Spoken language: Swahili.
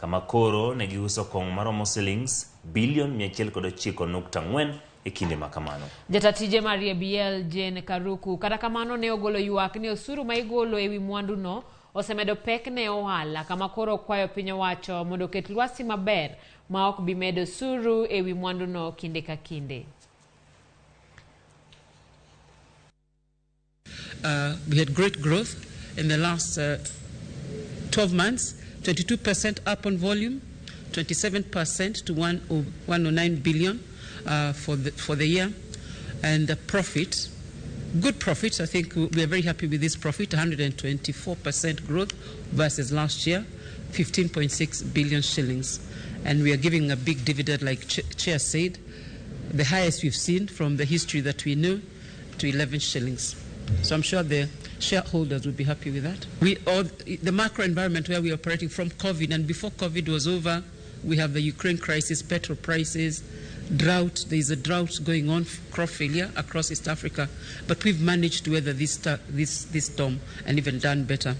kama koro ne giuso kong maromo shillings bilion 109.4 e kinde makamano. Jatatije mar EABL Jane Karuku kata kamano ne ogolo ywak ni osuru ma igolo ewi mwandu no osemedo pek ne Ohala, kama koro kwayo piny owacho mondo ket lwasi maber ma ok bi medo osuru ewi mwandu no kinde ka kinde. We had great growth in the last 12 months, 22% up on volume, 27% to 109 billion for the year, and the profit, good profit. I think we are very happy with this profit, 124% growth versus last year, 15.6 billion shillings. And we are giving a big dividend, like Chair said, the highest we've seen from the history that we know, to 11 shillings. So I'm sure the shareholders will be happy with that. The macro environment where we are operating from COVID, and before COVID was over, we have the Ukraine crisis, petrol prices, drought. There is a drought going on, crop failure across East Africa. But we've managed to weather this storm and even done better.